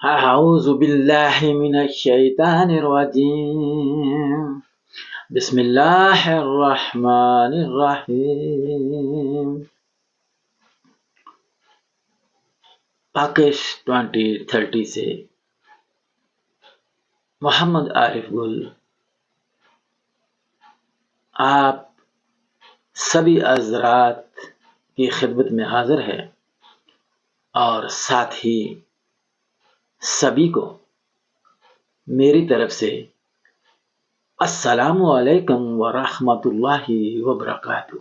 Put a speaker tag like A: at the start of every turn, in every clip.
A: أعوذ بالله من الشيطان الرجيم بسم الله الرحمن الرحیم۔ پاکش 2030 سے محمد عارف گل آپ سبھی حضرات کی خدمت میں حاضر ہے اور ساتھ ہی سبھی کو میری طرف سے السلام علیکم ورحمۃ اللہ وبرکاتہ۔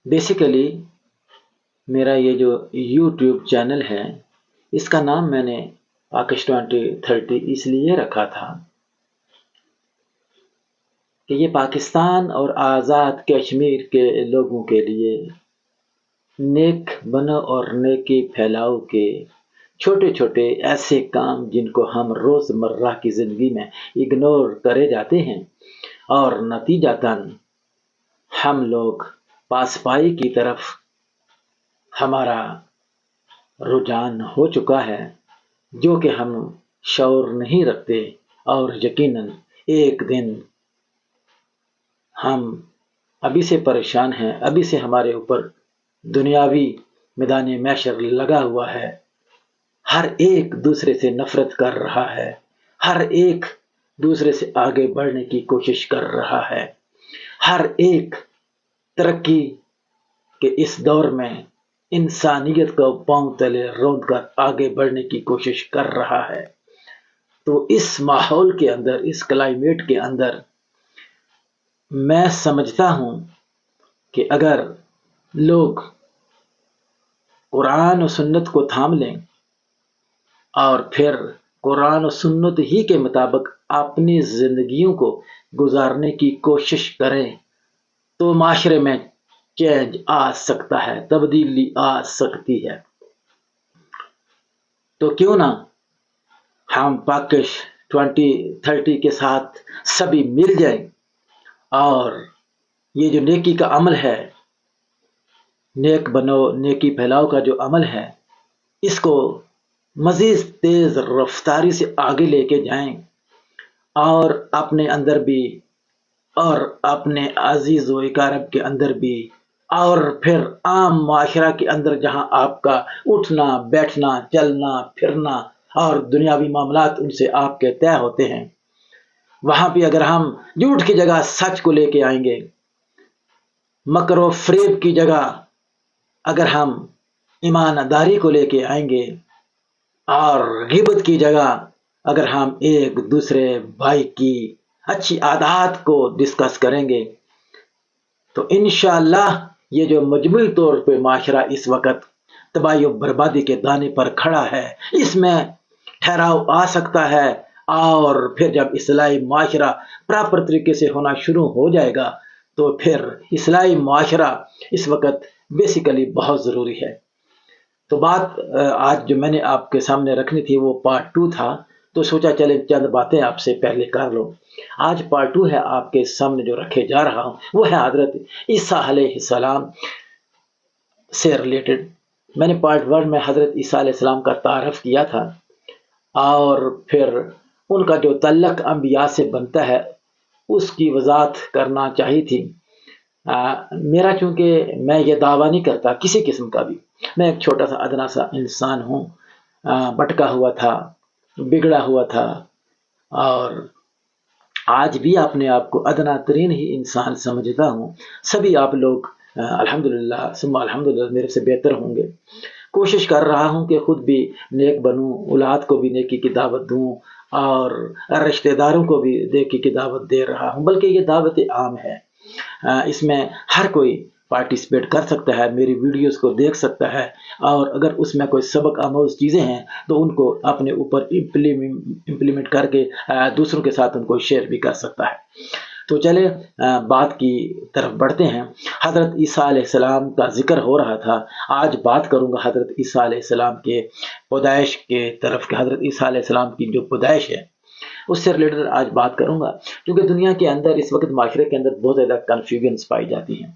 A: بیسیکلی میرا یہ جو یوٹیوب چینل ہے اس کا نام میں نے پاکش 2030 اس لیے رکھا تھا کہ یہ پاکستان اور آزاد کشمیر کے لوگوں کے لیے نیک بنو اور نیکی پھیلاؤ کے چھوٹے چھوٹے ایسے کام جن کو ہم روز مرہ کی زندگی میں اگنور کرے جاتے ہیں اور نتیجتاً ہم لوگ پاسپائی کی طرف ہمارا رجحان ہو چکا ہے، جو کہ ہم شعور نہیں رکھتے اور یقیناً ایک دن ہم ابھی سے پریشان ہیں، ابھی سے ہمارے اوپر دنیاوی میدان محشر لگا ہوا ہے، ہر ایک دوسرے سے نفرت کر رہا ہے، ہر ایک دوسرے سے آگے بڑھنے کی کوشش کر رہا ہے، ہر ایک ترقی کے اس دور میں انسانیت کو پاؤں تلے روند کر آگے بڑھنے کی کوشش کر رہا ہے۔ تو اس ماحول کے اندر، اس کلائمیٹ کے اندر میں سمجھتا ہوں کہ اگر لوگ قرآن و سنت کو تھام لیں اور پھر قرآن و سنت ہی کے مطابق اپنی زندگیوں کو گزارنے کی کوشش کریں تو معاشرے میں چینج آ سکتا ہے، تبدیلی آ سکتی ہے۔ تو کیوں نہ ہم پاکش 2030 کے ساتھ سبھی مل جائیں اور یہ جو نیکی کا عمل ہے، نیک بنو نیکی پھیلاؤ کا جو عمل ہے، اس کو مزید تیز رفتاری سے آگے لے کے جائیں اور اپنے اندر بھی اور اپنے عزیز و اقارب کے اندر بھی اور پھر عام معاشرہ کے اندر جہاں آپ کا اٹھنا بیٹھنا چلنا پھرنا اور دنیاوی معاملات ان سے آپ کے طے ہوتے ہیں، وہاں بھی اگر ہم جھوٹ کی جگہ سچ کو لے کے آئیں گے، مکر و فریب کی جگہ اگر ہم ایمانداری کو لے کے آئیں گے اور غیبت کی جگہ اگر ہم ایک دوسرے بھائی کی اچھی عادات کو ڈسکس کریں گے تو انشاءاللہ یہ جو مجموعی طور پہ معاشرہ اس وقت تباہی و بربادی کے دانے پر کھڑا ہے، اس میں ٹھہراؤ آ سکتا ہے، اور پھر جب اصلاحی معاشرہ پراپر طریقے سے ہونا شروع ہو جائے گا تو پھر اصلاحی معاشرہ اس وقت بیسیکلی بہت ضروری ہے۔ تو بات آج جو میں نے آپ کے سامنے رکھنی تھی وہ پارٹ 2 تھا، تو سوچا چلے چند باتیں آپ سے پہلے کر لو۔ آج پارٹ 2 ہے آپ کے سامنے جو رکھے جا رہا ہوں، وہ ہے حضرت عیسیٰ علیہ السلام سے ریلیٹڈ۔ میں نے پارٹ 1 میں حضرت عیسیٰ علیہ السلام کا تعارف کیا تھا اور پھر ان کا جو تعلق انبیاء سے بنتا ہے اس کی وضاحت کرنا چاہی تھی۔ میرا چونکہ میں یہ دعویٰ نہیں کرتا کسی قسم کا بھی، میں ایک چھوٹا سا ادنا سا انسان ہوں، بھٹکا ہوا تھا، بگڑا ہوا تھا، اور آج بھی اپنے آپ کو ادنا ترین ہی انسان سمجھتا ہوں۔ سبھی آپ لوگ الحمدللہ ثم الحمدللہ میرے سے بہتر ہوں گے۔ کوشش کر رہا ہوں کہ خود بھی نیک بنوں، اولاد کو بھی نیکی کی دعوت دوں اور رشتہ داروں کو بھی نیکی کی دعوت دے رہا ہوں، بلکہ یہ دعوت عام ہے، اس میں ہر کوئی پارٹیسپیٹ کر سکتا ہے، میری ویڈیوز کو دیکھ سکتا ہے، اور اگر اس میں کوئی سبق آموز چیزیں ہیں تو ان کو اپنے اوپر امپلیمنٹ کر کے دوسروں کے ساتھ ان کو شیئر بھی کر سکتا ہے۔ تو چلے بات کی طرف بڑھتے ہیں۔ حضرت عیسیٰ علیہ السلام کا ذکر ہو رہا تھا، آج بات کروں گا حضرت عیسیٰ علیہ السلام کے پیدائش کے طرف، کہ حضرت عیسیٰ علیہ السلام کی جو پیدائش ہے اس سے ریلیٹڈ آج بات کروں گا، کیونکہ دنیا کے اندر اس وقت معاشرے کے اندر بہت زیادہ کنفیوژنس پائی جاتی ہیں۔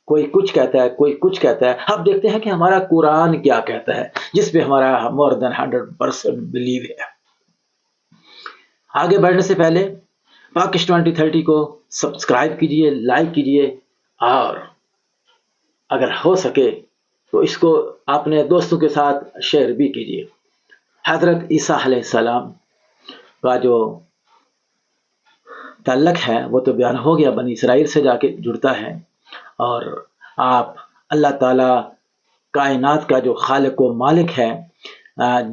A: کوئی کچھ کہتا ہے، کوئی کچھ کہتا ہے. اب دیکھتے ہیں کہ ہمارا قرآن کیا کہتا ہے، جس پہ ہمارا مور دین 100% بلیو ہے. آگے بڑھنے سے پہلے پاکش 2030 کو سبسکرائب کیجئے، لائک کیجئے، اور اگر ہو سکے تو اس کو اپنے دوستوں کے ساتھ شیئر بھی کیجئے. حضرت عیسیٰ علیہ السلام کا جو تعلق ہے وہ تو بیان ہو گیا، بنی اسرائیل سے جا کے جڑتا ہے. اور آپ اللہ تعالیٰ کائنات کا جو خالق و مالک ہے،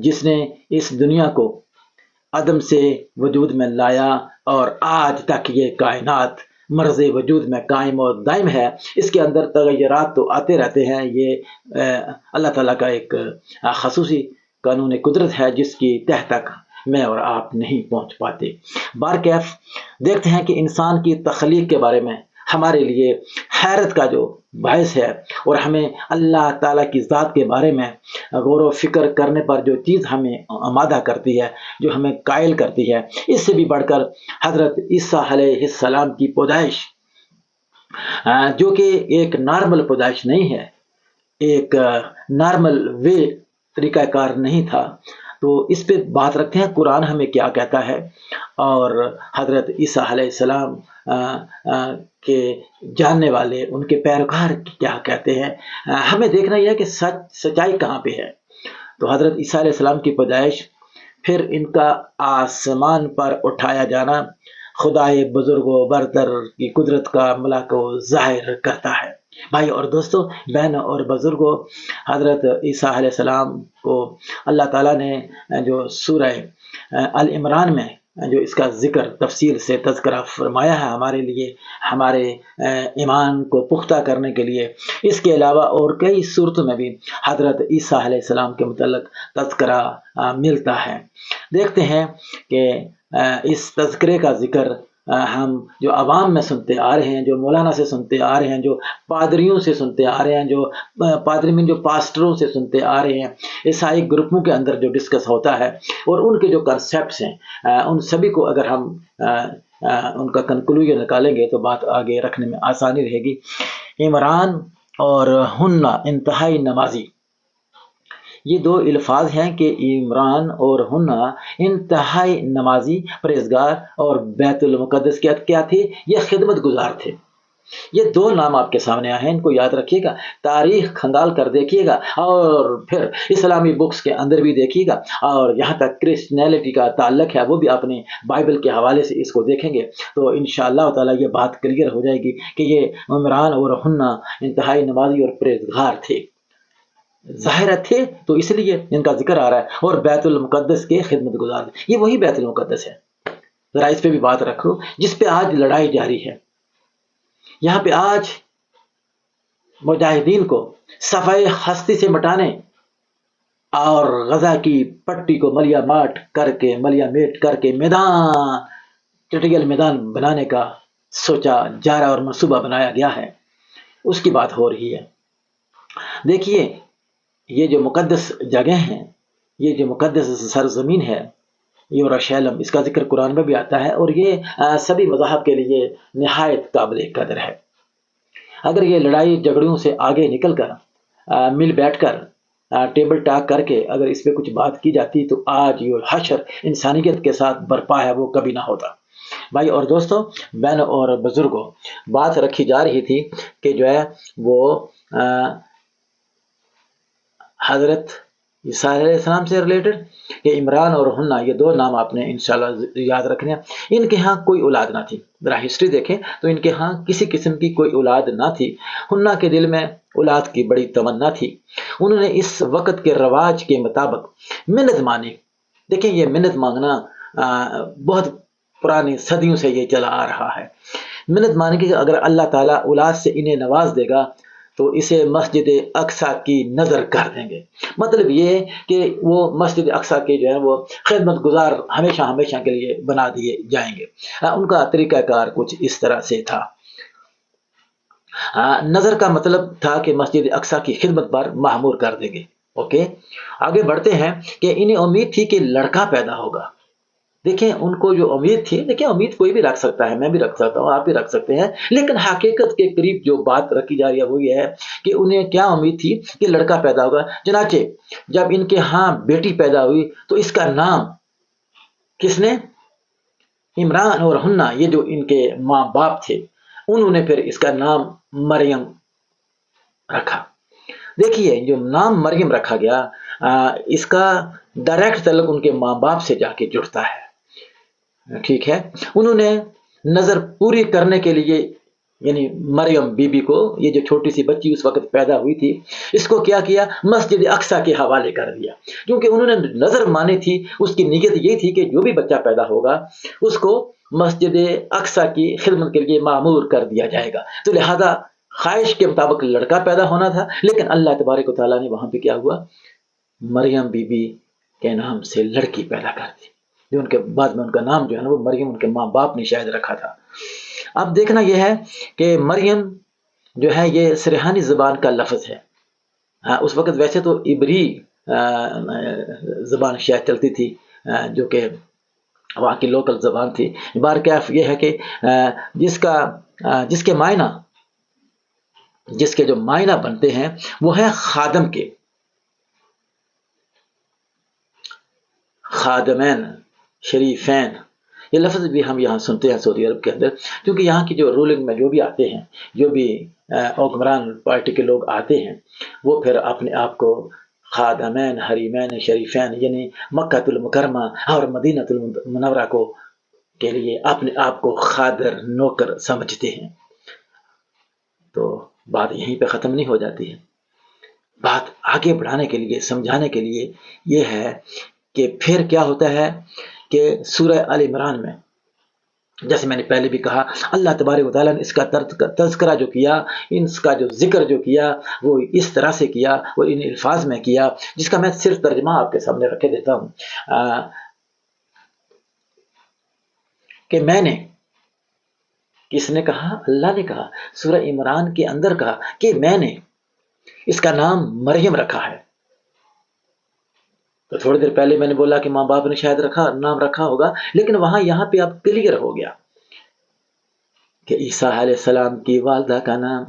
A: جس نے اس دنیا کو عدم سے وجود میں لایا اور آج تک یہ کائنات مرز وجود میں قائم اور دائم ہے. اس کے اندر تغیرات تو آتے رہتے ہیں. یہ اللہ تعالیٰ کا ایک خصوصی قانون قدرت ہے جس کی تہ تک میں اور آپ نہیں پہنچ پاتے. بارکیف دیکھتے ہیں کہ انسان کی تخلیق کے بارے میں ہمارے لیے حیرت کا جو باعث ہے، اور ہمیں اللہ تعالیٰ کی ذات کے بارے میں غور و فکر کرنے پر جو چیز ہمیں آمادہ کرتی ہے، جو ہمیں قائل کرتی ہے، اس سے بھی بڑھ کر حضرت عیسیٰ علیہ السلام کی پیدائش، جو کہ ایک نارمل پیدائش نہیں ہے، ایک نارمل وے طریقہ کار نہیں تھا. تو اس پہ بات رکھتے ہیں قرآن ہمیں کیا کہتا ہے، اور حضرت عیسیٰ علیہ السلام کے جاننے والے، ان کے پیروکار کیا کہتے ہیں. ہمیں دیکھنا یہ ہے کہ سچائی کہاں پہ ہے. تو حضرت عیسیٰ علیہ السلام کی پیدائش، پھر ان کا آسمان پر اٹھایا جانا خدائے بزرگ و برتر کی قدرت کا ملا کو ظاہر کرتا ہے. بھائی اور دوستو، بہن اور بزرگوں، حضرت عیسیٰ علیہ السلام کو اللہ تعالیٰ نے جو سورہ آل عمران میں جو اس کا ذکر تفصیل سے تذکرہ فرمایا ہے ہمارے لیے، ہمارے ایمان کو پختہ کرنے کے لیے، اس کے علاوہ اور کئی صورتوں میں بھی حضرت عیسیٰ علیہ السلام کے متعلق تذکرہ ملتا ہے. دیکھتے ہیں کہ اس تذکرے کا ذکر ہم جو عوام میں سنتے آ رہے ہیں، جو مولانا سے سنتے آ رہے ہیں، جو پادریوں سے سنتے آ رہے ہیں، جو پادری جو پاسٹروں سے سنتے آ رہے ہیں، عیسائی گروپوں کے اندر جو ڈسکس ہوتا ہے، اور ان کے جو کنسیپٹس ہیں، ان سبھی کو اگر ہم ان کا کنکلوژن نکالیں گے تو بات آگے رکھنے میں آسانی رہے گی. عمران اور ہنہ انتہائی نمازی، یہ دو الفاظ ہیں کہ عمران اور ہنہ انتہائی نمازی، پرہیزگار، اور بیت المقدس کیا تھے؟ یہ خدمت گزار تھے. یہ دو نام آپ کے سامنے آئے ہیں، ان کو یاد رکھیے گا، تاریخ کھنگال کر دیکھیے گا، اور پھر اسلامی بکس کے اندر بھی دیکھیے گا، اور یہاں تک کرسچنیلٹی کا تعلق ہے وہ بھی اپنے بائبل کے حوالے سے اس کو دیکھیں گے تو انشاءاللہ تعالیٰ یہ بات کلیئر ہو جائے گی کہ یہ عمران اور ہنہ انتہائی نمازی اور پرہیزگار تھے. ظاہر تھے تو اس لیے ان کا ذکر آ رہا ہے، اور بیت المقدس کے خدمت گزار، یہ وہی بیت المقدس ہے. ذرا اس پہ بھی بات رکھو، جس پہ آج لڑائی جاری ہے. یہاں پہ آج مجاہدین کو صفائے ہستی سے مٹانے اور غزہ کی پٹی کو ملیا میٹ کر کے میدان، ٹٹیل میدان بنانے کا سوچا جا رہا اور منصوبہ بنایا گیا ہے، اس کی بات ہو رہی ہے. دیکھیے، یہ جو مقدس جگہ ہیں، یہ جو مقدس سرزمین ہے یوروشلم، اس کا ذکر قرآن میں بھی آتا ہے، اور یہ سبھی مذاہب کے لیے نہایت قابل قدر ہے. اگر یہ لڑائی جھگڑوں سے آگے نکل کر مل بیٹھ کر ٹیبل ٹاک کر کے اگر اس پہ کچھ بات کی جاتی تو آج یہ حشر انسانیت کے ساتھ برپا ہے وہ کبھی نہ ہوتا. بھائی اور دوستوں، بہن اور بزرگوں، بات رکھی جا رہی تھی کہ جو ہے وہ حضرت عیسیٰ علیہ السلام سے ریلیٹڈ کہ عمران اور ہنہ، یہ دو نام آپ نے انشاءاللہ یاد رکھنے ہیں. ان کے ہاں کوئی اولاد نہ تھی. ذرا ہسٹری دیکھیں تو ان کے ہاں کسی قسم کی کوئی اولاد نہ تھی. ہنہ کے دل میں اولاد کی بڑی تمنا تھی. انہوں نے اس وقت کے رواج کے مطابق منت مانی. دیکھیں، یہ منت مانگنا بہت پرانی صدیوں سے یہ چلا آ رہا ہے. منت مانی کہ اگر اللہ تعالیٰ اولاد سے انہیں نواز دے گا تو اسے مسجد اقصیٰ کی نظر کر دیں گے. مطلب یہ کہ وہ مسجد اقصیٰ کے جو ہے وہ خدمت گزار ہمیشہ کے لیے بنا دیے جائیں گے. ان کا طریقہ کار کچھ اس طرح سے تھا. نظر کا مطلب تھا کہ مسجد اقصیٰ کی خدمت پر معمور کر دیں گے. اوکے، آگے بڑھتے ہیں کہ انہیں امید تھی کہ لڑکا پیدا ہوگا. دیکھیں ان کو جو امید تھی، دیکھیں امید کوئی بھی رکھ سکتا ہے، میں بھی رکھ سکتا ہوں، آپ بھی رکھ سکتے ہیں، لیکن حقیقت کے قریب جو بات رکھی جا رہی ہے وہ یہ ہے کہ انہیں کیا امید تھی کہ لڑکا پیدا ہوگا۔ چنانچہ جب ان کے ہاں بیٹی پیدا ہوئی تو اس کا نام کس نے؟ عمران اور ہنہ، یہ جو ان کے ماں باپ تھے، انہوں نے پھر اس کا نام مریم رکھا۔ دیکھیے جو نام مریم رکھا گیا، اس کا ڈائریکٹ تعلق ان کے ماں باپ سے جا کے جڑتا ہے، ٹھیک ہے۔ انہوں نے نظر پوری کرنے کے لیے، یعنی مریم بی بی کو، یہ جو چھوٹی سی بچی اس وقت پیدا ہوئی تھی، اس کو کیا کیا؟ مسجد اقصیٰ کے حوالے کر دیا، کیونکہ انہوں نے نظر مانی تھی، اس کی نیت یہ تھی کہ جو بھی بچہ پیدا ہوگا اس کو مسجد اقصیٰ کی خدمت کے لیے معمور کر دیا جائے گا، تو لہذا خواہش کے مطابق لڑکا پیدا ہونا تھا، لیکن اللہ تبارک و تعالیٰ نے وہاں پہ کیا ہوا؟ مریم بی بی کے نام سے لڑکی پیدا کر دی، جو ان کے بعد میں ان کا نام جو ہے نا وہ مریم ان کے ماں باپ نے شاید رکھا تھا۔ اب دیکھنا یہ ہے کہ مریم جو ہے یہ سرحانی زبان کا لفظ ہے، اس وقت ویسے تو عبری زبان شاید چلتی تھی، جو کہ وہاں کی لوکل زبان تھی۔ بارکیف یہ ہے کہ جس کے جو معنی بنتے ہیں وہ ہے خادم کے، خادمین، شریفین، یہ لفظ بھی ہم یہاں سنتے ہیں سعودی عرب کے اندر، کیونکہ یہاں کی جو رولنگ میں جو بھی آتے ہیں، جو بھی حکمران پارٹی کے لوگ آتے ہیں، وہ پھر اپنے آپ کو خادمین، حریمین، شریفین، یعنی مکہ المکرمہ اور مدینہ المنورہ کو کے لیے اپنے آپ کو خادر، نوکر سمجھتے ہیں۔ تو بات یہیں پہ ختم نہیں ہو جاتی ہے، بات آگے بڑھانے کے لیے، سمجھانے کے لیے یہ ہے کہ پھر کیا ہوتا ہے کہ سورہ آل عمران میں، جیسے میں نے پہلے بھی کہا، اللہ تبارک و تعالیٰ نے اس کا تذکرہ جو کیا، اس کا جو ذکر جو کیا، وہ اس طرح سے کیا، وہ ان الفاظ میں کیا، جس کا میں صرف ترجمہ آپ کے سامنے رکھے دیتا ہوں کہ میں نے، کس نے کہا؟ اللہ نے کہا، سورہ عمران کے اندر کہا کہ میں نے اس کا نام مریم رکھا ہے۔ تو تھوڑی دیر پہلے میں نے بولا کہ ماں باپ نے شاید نام رکھا ہوگا، لیکن یہاں پہ اب کلیئر ہو گیا کہ عیسیٰ علیہ السلام کی والدہ کا نام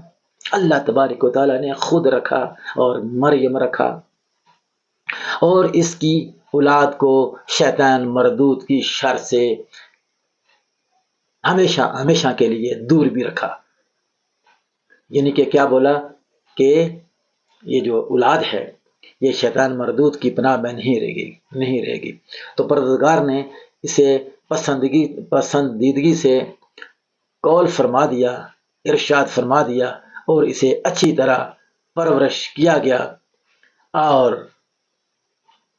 A: اللہ تبارک و تعالیٰ نے خود رکھا اور مریم رکھا، اور اس کی اولاد کو شیطان مردود کی شر سے ہمیشہ ہمیشہ کے لیے دور بھی رکھا۔ یعنی کہ کیا بولا کہ یہ جو اولاد ہے یہ شیطان مردود کی پناہ میں نہیں رہے گی، تو پروردگار نے اسے پسندیدگی سے قول فرما دیا، ارشاد فرما دیا، اور اسے اچھی طرح پرورش کیا گیا۔ اور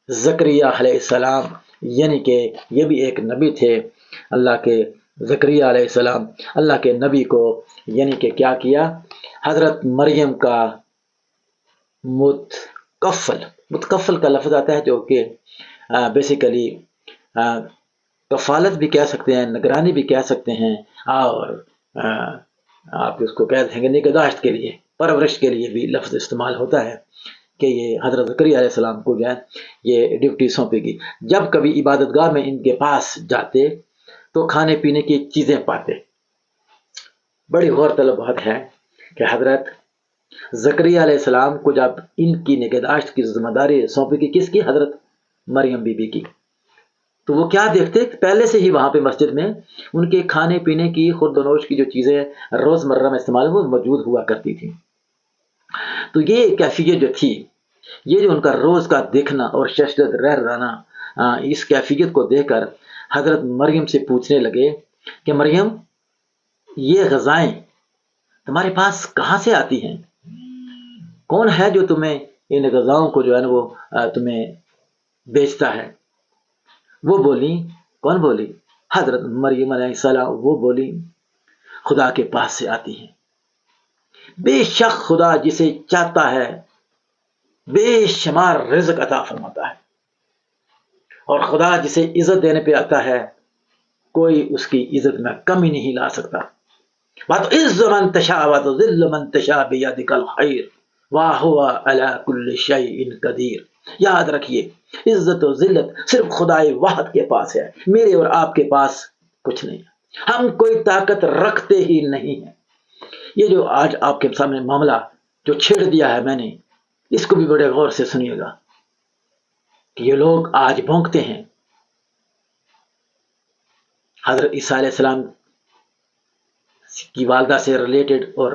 A: زکریا علیہ السلام، یعنی کہ یہ بھی ایک نبی تھے اللہ کے، زکریا علیہ السلام اللہ کے نبی کو، یعنی کہ کیا کیا؟ حضرت مریم کا متکفل کا لفظ آتا ہے، جو کہ بیسیکلی کفالت بھی کہہ سکتے ہیں، نگرانی بھی کہہ سکتے ہیں، اور آپ اس کو کہہ دیں گے نگہداشت کے لیے، پرورش کے لیے بھی لفظ استعمال ہوتا ہے کہ یہ حضرت زکریا علیہ السلام کو جو ہے یہ ڈیوٹی سونپے گی۔ جب کبھی عبادت گاہ میں ان کے پاس جاتے تو کھانے پینے کی چیزیں پاتے۔ بڑی غور طلب بات ہے کہ حضرت زکریا علیہ السلام کو جب ان کی نگہداشت کی ذمہ داری سونپی گئی، کس کی؟ حضرت مریم بی بی کی، تو وہ کیا دیکھتے؟ پہلے سے ہی وہاں پہ مسجد میں ان کے کھانے پینے کی، خورد و نوش کی جو چیزیں روز مرہ میں استعمال وہ موجود ہوا کرتی تھی۔ تو یہ کیفیت جو تھی، یہ جو ان کا روز کا دیکھنا اور شدت رہنا، اس کیفیت کو دیکھ کر حضرت مریم سے پوچھنے لگے کہ مریم، یہ غذائیں تمہارے پاس کہاں سے آتی ہیں؟ کون ہے جو تمہیں ان غذاؤں کو جو ہے نا وہ تمہیں بیچتا ہے؟ وہ بولی، کون بولی؟ حضرت مریم علیہ السلام، وہ بولی خدا کے پاس سے آتی ہیں۔ بے شک خدا جسے چاہتا ہے بے شمار رزق عطا فرماتا ہے، اور خدا جسے عزت دینے پہ آتا ہے کوئی اس کی عزت میں کمی نہیں لا سکتا۔ وَتُعِزُّ مَن تَشَاءُ وَتُذِلُّ مَن تَشَاءُ بِيَدِكَ الْخَيْرُ وَهُوَ عَلَى كُلِّ شَيْءٍ قَدِيرٌ۔ یاد رکھیے عزت و ذلت صرف خدائے واحد کے پاس ہے، میرے اور آپ کے پاس کچھ نہیں ہے، ہم کوئی طاقت رکھتے ہی نہیں ہیں۔ یہ جو آج آپ کے سامنے معاملہ جو چھیڑ دیا ہے میں نے، اس کو بھی بڑے غور سے سنیے گا کہ یہ لوگ آج بھونکتے ہیں حضرت عیسیٰ علیہ السلام کی والدہ سے ریلیٹڈ اور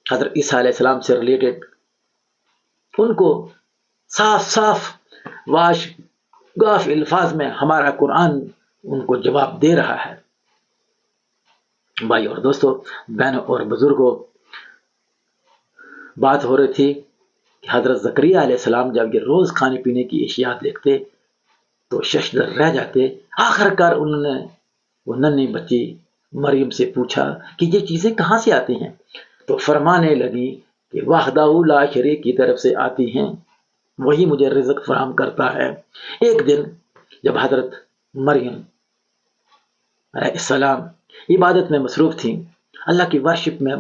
A: حضرت عیسیٰ علیہ السلام سے ریلیٹڈ، ان کو صاف صاف واش گاف الفاظ میں ہمارا قرآن ان کو جواب دے رہا ہے۔ بھائی اور دوستو، بہنوں اور بزرگوں، بات ہو رہی تھی کہ حضرت زکریہ علیہ السلام جب یہ روز کھانے پینے کی اشیاء دیکھتے تو ششدر رہ جاتے۔ آخر کار انہوں نے وہ ننھی بچی مریم سے پوچھا کہ یہ چیزیں کہاں سے آتی ہیں، تو فرمانے لگی کہ وحدہ لا شریک کی طرف سے آتی ہیں، وہی مجھے رزق فراہم کرتا ہے۔ ایک دن جب حضرت مریم علیہ السلام عبادت میں مصروف تھیں، اللہ کی ورشپ میں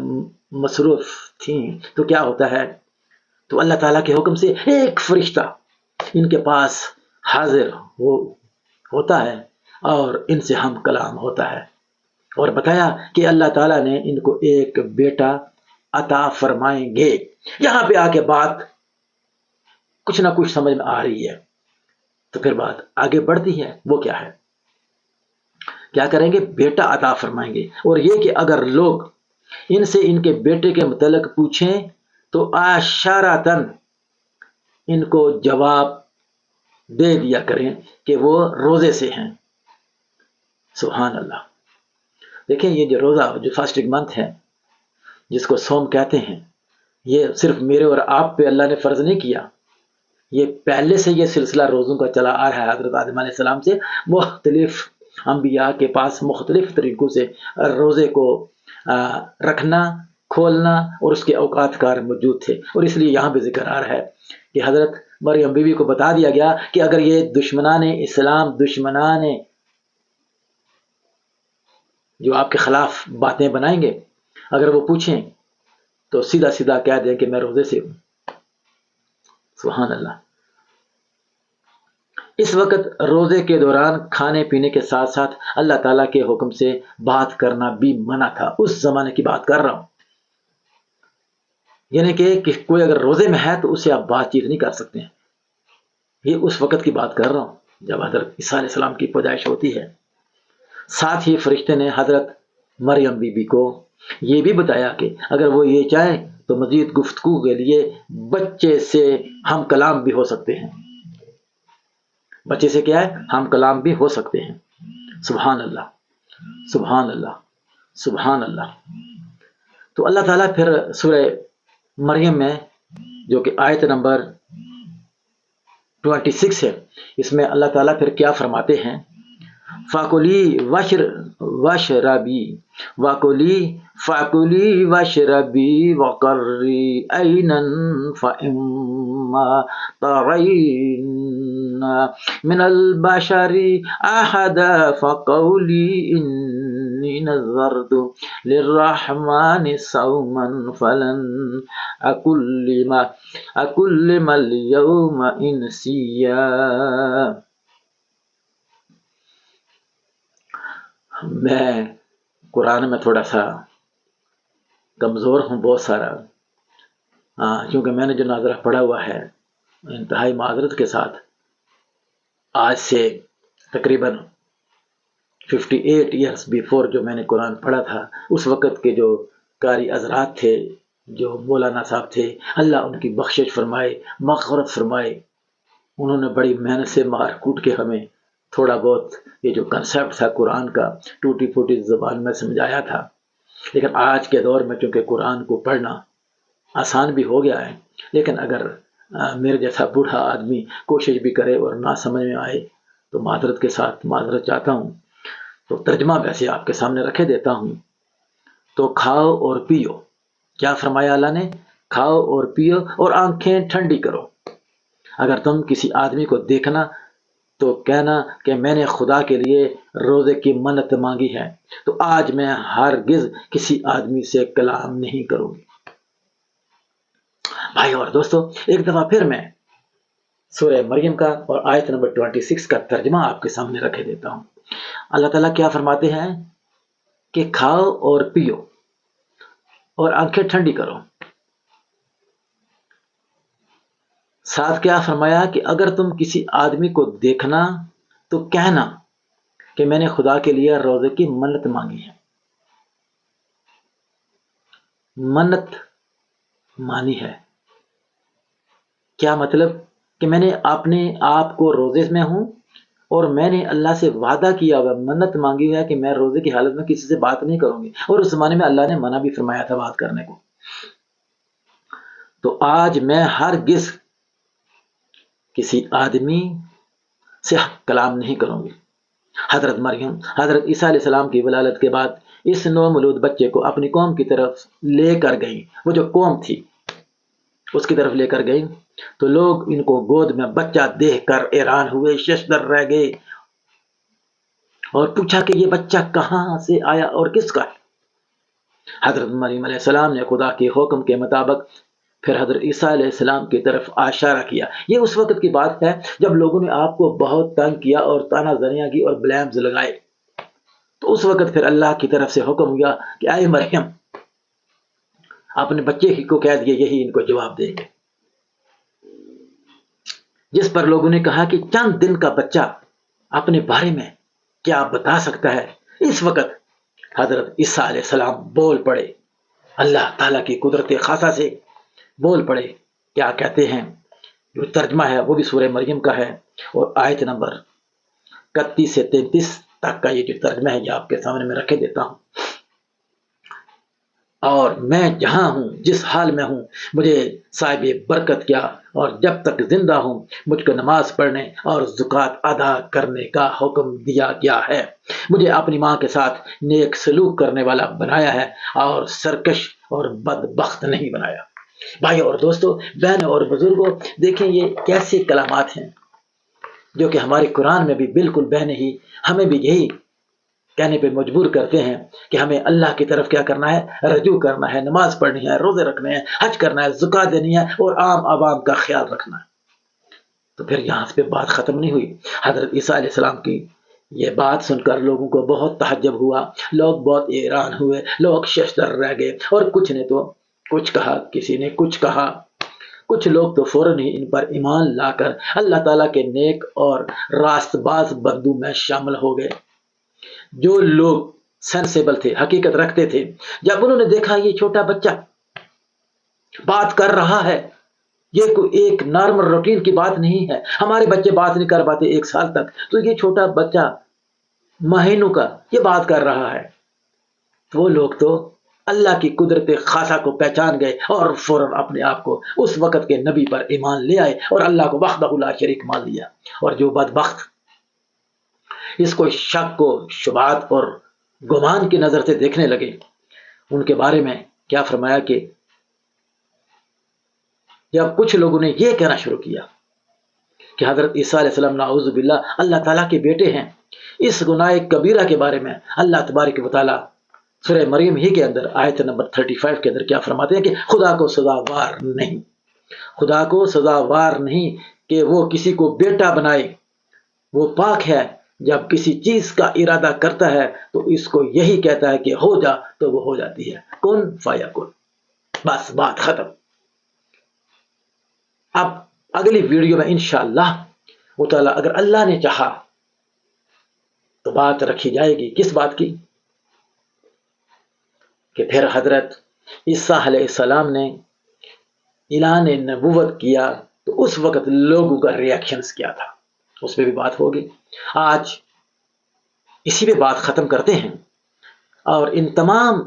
A: مصروف تھیں، تو کیا ہوتا ہے، تو اللہ تعالیٰ کے حکم سے ایک فرشتہ ان کے پاس حاضر ہوتا ہے اور ان سے ہم کلام ہوتا ہے، اور بتایا کہ اللہ تعالیٰ نے ان کو ایک بیٹا عطا فرمائیں گے۔ یہاں پہ آ کے بات کچھ نہ کچھ سمجھ میں آ رہی ہے، تو پھر بات آگے بڑھتی ہے، وہ کیا ہے، کیا کریں گے، بیٹا عطا فرمائیں گے، اور یہ کہ اگر لوگ ان سے ان کے بیٹے کے متعلق پوچھیں تو اشارتاً ان کو جواب دے دیا کریں کہ وہ روزے سے ہیں۔ سبحان اللہ۔ دیکھیں یہ جو روزہ جو فاسٹنگ منتھ ہے جس کو صوم کہتے ہیں، یہ صرف میرے اور آپ پہ اللہ نے فرض نہیں کیا، یہ پہلے سے یہ سلسلہ روزوں کا چلا آ رہا ہے۔ حضرت آدم علیہ السلام سے مختلف انبیاء کے پاس مختلف طریقوں سے روزے کو رکھنا، کھولنا اور اس کے اوقات کار موجود تھے، اور اس لیے یہاں بھی ذکر آ رہا ہے کہ حضرت مریم بیوی کو بتا دیا گیا کہ اگر یہ دشمنان اسلام، دشمنان جو آپ کے خلاف باتیں بنائیں گے، اگر وہ پوچھیں تو سیدھا سیدھا کہہ دیں کہ میں روزے سے ہوں۔ سبحان اللہ۔ اس وقت روزے کے دوران کھانے پینے کے ساتھ ساتھ اللہ تعالیٰ کے حکم سے بات کرنا بھی منع تھا، اس زمانے کی بات کر رہا ہوں، یعنی کہ کوئی اگر روزے میں ہے تو اسے آپ بات چیت نہیں کر سکتے ہیں۔ یہ اس وقت کی بات کر رہا ہوں جب حضرت عیسیٰ علیہ السلام کی پیدائش ہوتی ہے۔ ساتھ ہی فرشتے نے حضرت مریم بی بی کو یہ بھی بتایا کہ اگر وہ یہ چاہیں تو مزید گفتگو کے لیے بچے سے ہم کلام بھی ہو سکتے ہیں۔ بچے سے کیا ہے، ہم کلام بھی ہو سکتے ہیں۔ سبحان اللہ، سبحان اللہ، سبحان اللہ۔ تو اللہ تعالیٰ پھر سورہ مریم میں جو کہ آیت نمبر 26 ہے، اس میں اللہ تعالیٰ پھر کیا فرماتے ہیں، فَكُلِي وَاشْرَبِي وَقَرِّي عَيْنًا فَإِمَّا تَرَيْنَ مِنَ الْبَشَرِ أَحَدًا فَقُولِي إِنِّي نَذَرْتُ لِلرَّحْمَنِ صَوْمًا فَلَنْ أَكُلِّمَ الْيَوْمَ إِنْسِيًّا۔ میں قرآن میں تھوڑا سا کمزور ہوں، بہت سارا، کیونکہ میں نے جو ناظرہ پڑھا ہوا ہے انتہائی معذرت کے ساتھ، آج سے تقریباً 58 ایئرس بیفور جو میں نے قرآن پڑھا تھا، اس وقت کے جو قاری حضرات تھے، جو مولانا صاحب تھے، اللہ ان کی بخشش فرمائے، مغفرت فرمائے، انہوں نے بڑی محنت سے مار کوٹ کے ہمیں تھوڑا بہت یہ جو کنسیپٹ تھا قرآن کا ٹوٹی پھوٹی زبان میں سمجھایا تھا۔ لیکن آج کے دور میں چونکہ قرآن کو پڑھنا آسان بھی ہو گیا ہے، لیکن اگر میرے جیسا بوڑھا آدمی کوشش بھی کرے اور نہ سمجھ میں آئے تو معذرت کے ساتھ معذرت چاہتا ہوں۔ تو ترجمہ ویسے آپ کے سامنے رکھے دیتا ہوں۔ تو کھاؤ اور پیو، کیا فرمایا اللہ نے، کھاؤ اور پیو اور آنکھیں ٹھنڈی کرو۔ اگر تم کسی آدمی کو دیکھنا تو کہنا کہ میں نے خدا کے لیے روزے کی منت مانگی ہے، تو آج میں ہرگز کسی آدمی سے کلام نہیں کروں گی۔ بھائی اور دوستو، ایک دفعہ پھر میں سورہ مریم کا اور آیت نمبر 26 کا ترجمہ آپ کے سامنے رکھے دیتا ہوں۔ اللہ تعالیٰ کیا فرماتے ہیں کہ کھاؤ اور پیو اور آنکھیں ٹھنڈی کرو۔ ساتھ کیا فرمایا کہ اگر تم کسی آدمی کو دیکھنا تو کہنا کہ میں نے خدا کے لیے روزے کی منت مانگی ہے۔ منت مانی ہے، کیا مطلب؟ کہ میں نے اپنے آپ کو روزے میں ہوں اور میں نے اللہ سے وعدہ کیا ہوا، منت مانگی ہوا ہے کہ میں روزے کی حالت میں کسی سے بات نہیں کروں گی، اور اس زمانے میں اللہ نے منع بھی فرمایا تھا بات کرنے کو۔ تو آج میں ہرگز کسی آدمی سے کلام نہیں کروں گی۔ حضرت مریم حضرت عیسیٰ علیہ السلام کی ولادت کے بعد اس نومولود بچے کو اپنی قوم کی طرف لے کر گئی، وہ جو قوم تھی اس کی طرف لے کر گئی، تو لوگ ان کو گود میں بچہ دیکھ کر حیران ہوئے، ششدر رہ گئے، اور پوچھا کہ یہ بچہ کہاں سے آیا اور کس کا ہے؟ حضرت مریم علیہ السلام نے خدا کے حکم کے مطابق پھر حضرت عیسیٰ علیہ السلام کی طرف اشارہ کیا۔ یہ اس وقت کی بات ہے جب لوگوں نے آپ کو بہت تنگ کیا اور تانا زنیاں کی اور بلیمز لگائے، تو اس وقت پھر اللہ کی طرف سے حکم ہوا کہ اے مریم اپنے بچے کو کہہ دیے، یہی ان کو جواب دیں گے۔ جس پر لوگوں نے کہا کہ چند دن کا بچہ اپنے بارے میں کیا بتا سکتا ہے؟ اس وقت حضرت عیسیٰ علیہ السلام بول پڑے، اللہ تعالیٰ کی قدرت خاصہ سے بول پڑے۔ کیا کہتے ہیں؟ جو ترجمہ ہے وہ بھی سورہ مریم کا ہے، اور آیت نمبر 31 سے 33 تک کا یہ جو ترجمہ ہے یہ آپ کے سامنے میں رکھے دیتا ہوں۔ اور میں جہاں ہوں، جس حال میں ہوں، مجھے صاحب برکت کیا، اور جب تک زندہ ہوں مجھ کو نماز پڑھنے اور زکوٰۃ ادا کرنے کا حکم دیا گیا ہے۔ مجھے اپنی ماں کے ساتھ نیک سلوک کرنے والا بنایا ہے اور سرکش اور بدبخت نہیں بنایا۔ بھائیو اور دوستو، بہنوں اور بزرگوں، دیکھیں یہ کیسے کلمات ہیں جو کہ ہمارے قرآن میں بھی بالکل بہنے ہی ہمیں بھی یہی کہنے پہ مجبور کرتے ہیں کہ ہمیں اللہ کی طرف کیا کرنا ہے؟ رجوع کرنا ہے، نماز پڑھنی ہے، روزے رکھنے ہیں، حج کرنا ہے، زکوٰۃ دینی ہے، اور عام عوام کا خیال رکھنا ہے۔ تو پھر یہاں سے بات ختم نہیں ہوئی۔ حضرت عیسیٰ علیہ السلام کی یہ بات سن کر لوگوں کو بہت تعجب ہوا، لوگ بہت حیران ہوئے، لوگ ششدر رہ گئے، اور کچھ نے تو کچھ کہا، کسی نے کچھ کہا، کچھ لوگ تو فوراً ہی ان پر ایمان لا کر اللہ تعالیٰ کے نیک اور راست باز بندوں میں شامل ہو گئے۔ جو لوگ سینسیبل تھے، حقیقت رکھتے تھے، جب انہوں نے دیکھا یہ چھوٹا بچہ بات کر رہا ہے، یہ کوئی ایک نارمل روٹین کی بات نہیں ہے، ہمارے بچے بات نہیں کر پاتے 1 سال تک، تو یہ چھوٹا بچہ مہینوں کا یہ بات کر رہا ہے، وہ لوگ تو اللہ کی قدرت خاصہ کو پہچان گئے اور فوراً اپنے آپ کو اس وقت کے نبی پر ایمان لے آئے اور اللہ کو وحدہ لا شریک مان لیا۔ اور جو بدبخت اس کو شک کو شبہات اور گمان کی نظر سے دیکھنے لگے، ان کے بارے میں کیا فرمایا کہ جب کچھ لوگوں نے یہ کہنا شروع کیا کہ حضرت عیسیٰ علیہ السلام نعوذ باللہ اللہ تعالیٰ کے بیٹے ہیں، اس گناہ کبیرہ کے بارے میں اللہ تبارک و تعالیٰ سورہ مریم ہی کے اندر آیت نمبر 35 کے اندر کیا فرماتے ہیں کہ خدا کو سزاوار نہیں، خدا کو سزاوار نہیں کہ وہ کسی کو بیٹا بنائے، وہ پاک ہے، جب کسی چیز کا ارادہ کرتا ہے تو اس کو یہی کہتا ہے کہ ہو جا تو وہ ہو جاتی ہے، کن فیکن، بس بات ختم۔ اب اگلی ویڈیو میں انشاءاللہ تعالیٰ اگر اللہ نے چاہا تو بات رکھی جائے گی، کس بات کی؟ کہ پھر حضرت عیسیٰ علیہ السلام نے اعلان نبوت کیا تو اس وقت لوگوں کا ریاکشنز کیا تھا، اس پہ بھی بات ہوگی۔ آج اسی پہ بات ختم کرتے ہیں، اور ان تمام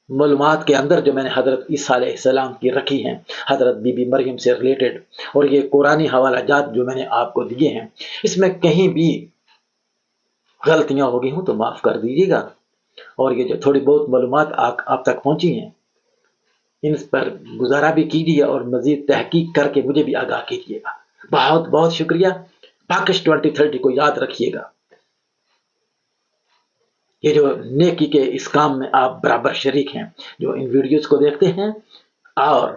A: معلومات کے اندر جو میں نے حضرت عیسیٰ علیہ السلام کی رکھی ہیں، حضرت بی بی مریم سے ریلیٹڈ، اور یہ قرآنی حوالہ جات جو میں نے آپ کو دیے ہیں، اس میں کہیں بھی غلطیاں ہو گئی ہوں تو معاف کر دیجیے گا، اور یہ جو تھوڑی بہت معلومات آپ تک پہنچی ہیں ان پر گزارا بھی کیجیے اور مزید تحقیق کر کے مجھے بھی آگاہ کیجیے گا۔ بہت بہت شکریہ۔ پاکش 2030 کو یاد رکھیے گا، یہ جو نیکی کے اس کام میں آپ برابر شریک ہیں، جو ان ویڈیوز کو دیکھتے ہیں اور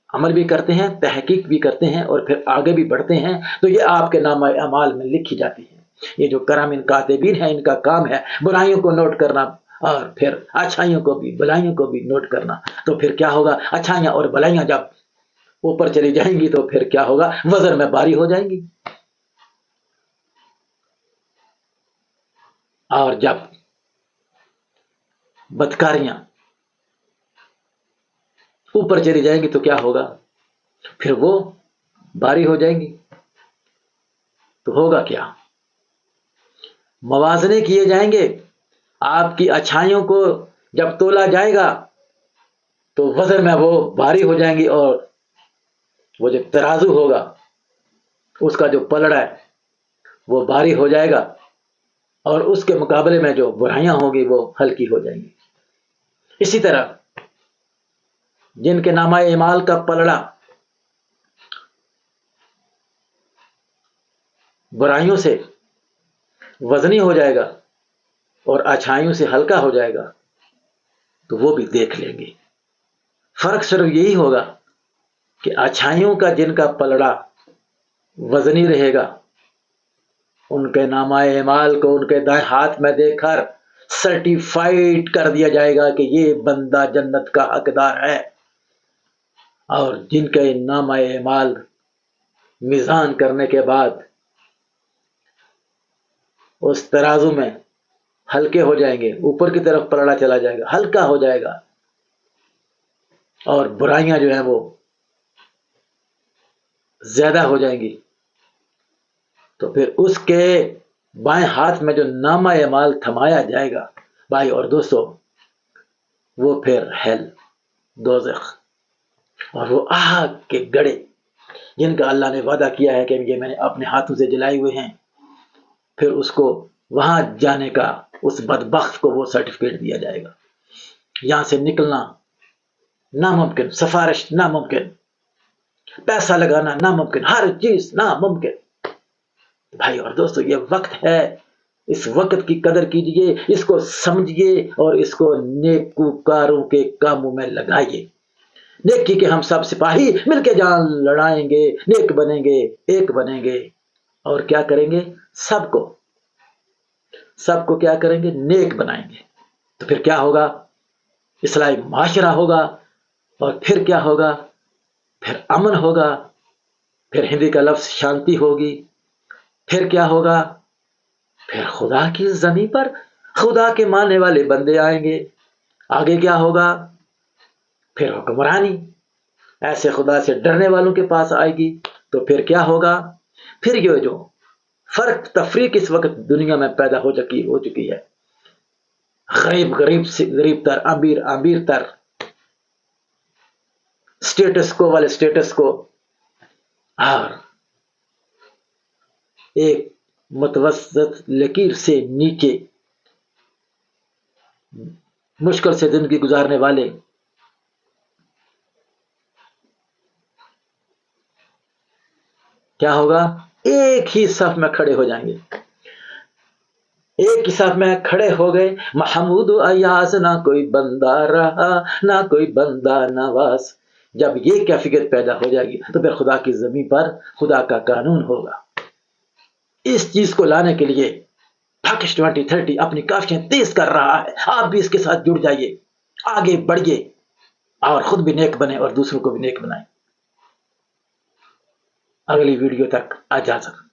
A: عمل بھی کرتے ہیں، تحقیق بھی کرتے ہیں اور پھر آگے بھی بڑھتے ہیں، تو یہ آپ کے نامہ اعمال میں لکھی جاتی ہے۔ یہ جو کرام کاتبین ہیں، ان کا کام ہے برائیوں کو نوٹ کرنا اور پھر اچھائیوں کو بھی بلائیوں کو بھی نوٹ کرنا۔ تو پھر کیا ہوگا، اچھائیاں اور بلائیاں جب اوپر چلی جائیں گی تو پھر کیا ہوگا، وزن میں باری ہو جائیں گی، اور جب بدکاریاں اوپر چلی جائیں گی تو کیا ہوگا، پھر وہ باری ہو جائیں گی۔ تو ہوگا کیا، موازنے کیے جائیں گے، آپ کی اچھائیوں کو جب تولا جائے گا تو وزن میں وہ باری ہو جائیں گی، اور وہ جو ترازو ہوگا اس کا جو پلڑا ہے وہ باری ہو جائے گا، اور اس کے مقابلے میں جو برائیاں ہوں گی وہ ہلکی ہو جائیں گی۔ اسی طرح جن کے نامہ اعمال کا پلڑا برائیوں سے وزنی ہو جائے گا اور اچھائیوں سے ہلکا ہو جائے گا، تو وہ بھی دیکھ لیں گے۔ فرق صرف یہی ہوگا کہ اچھائیوں کا جن کا پلڑا وزنی رہے گا، ان کے نامہ اعمال کو ان کے دائیں ہاتھ میں دے کر سرٹیفائیڈ کر دیا جائے گا کہ یہ بندہ جنت کا حقدار ہے، اور جن کے نامہ اعمال میزان کرنے کے بعد اس ترازو میں ہلکے ہو جائیں گے، اوپر کی طرف پلڑا چلا جائے گا، ہلکا ہو جائے گا، اور برائیاں جو ہیں وہ زیادہ ہو جائیں گی، تو پھر اس کے بائیں ہاتھ میں جو نامہ اعمال تھمایا جائے گا بھائی اور دوستو، وہ پھر ہیل، دوزخ، اور وہ آگ کے گڑے جن کا اللہ نے وعدہ کیا ہے کہ یہ میں نے اپنے ہاتھوں سے جلائے ہوئے ہیں، پھر اس کو وہاں جانے کا اس بدبخت کو وہ سرٹیفکیٹ دیا جائے گا۔ یہاں سے نکلنا ناممکن، سفارش ناممکن، پیسہ لگانا ناممکن، ہر چیز ناممکن۔ بھائی اور دوستو، یہ وقت ہے، اس وقت کی قدر کیجئے، اس کو سمجھیے اور اس کو نیکوکاروں کے کاموں میں لگائیے۔ نیکی کے ہم سب سپاہی مل کے جان لڑائیں گے، نیک بنیں گے، ایک بنیں گے، اور کیا کریں گے، سب کو کیا کریں گے، نیک بنائیں گے۔ تو پھر کیا ہوگا، اصلاحی معاشرہ ہوگا، اور پھر کیا ہوگا، پھر امن ہوگا، پھر ہندی کا لفظ شانتی ہوگی، پھر کیا ہوگا، پھر خدا کی زمین پر خدا کے ماننے والے بندے آئیں گے۔ آگے کیا ہوگا، پھر حکمرانی ایسے خدا سے ڈرنے والوں کے پاس آئے گی۔ تو پھر کیا ہوگا، پھر یہ جو فرق تفریق اس وقت دنیا میں پیدا ہو چکی ہے، غریب سے غریب تر، امیر تر، سٹیٹس کو والے سٹیٹس کو، اور ایک متوسط لکیر سے نیچے مشکل سے زندگی گزارنے والے، کیا ہوگا، ایک ہی صف میں کھڑے ہو جائیں گے۔ ایک ہی صف میں کھڑے ہو گئے، محمود و ایاز، نہ کوئی بندہ رہا نہ کوئی بندہ نواز۔ جب یہ کیفیت پیدا ہو جائے گی تو پھر خدا کی زمین پر خدا کا قانون ہوگا۔ اس چیز کو لانے کے لیے پاکش 2030 اپنی کافیاں تیز کر رہا ہے۔ آپ بھی اس کے ساتھ جڑ جائیے، آگے بڑھیے، اور خود بھی نیک بنے اور دوسروں کو بھی نیک بنائیں۔ اگلی ویڈیو تک اجازت۔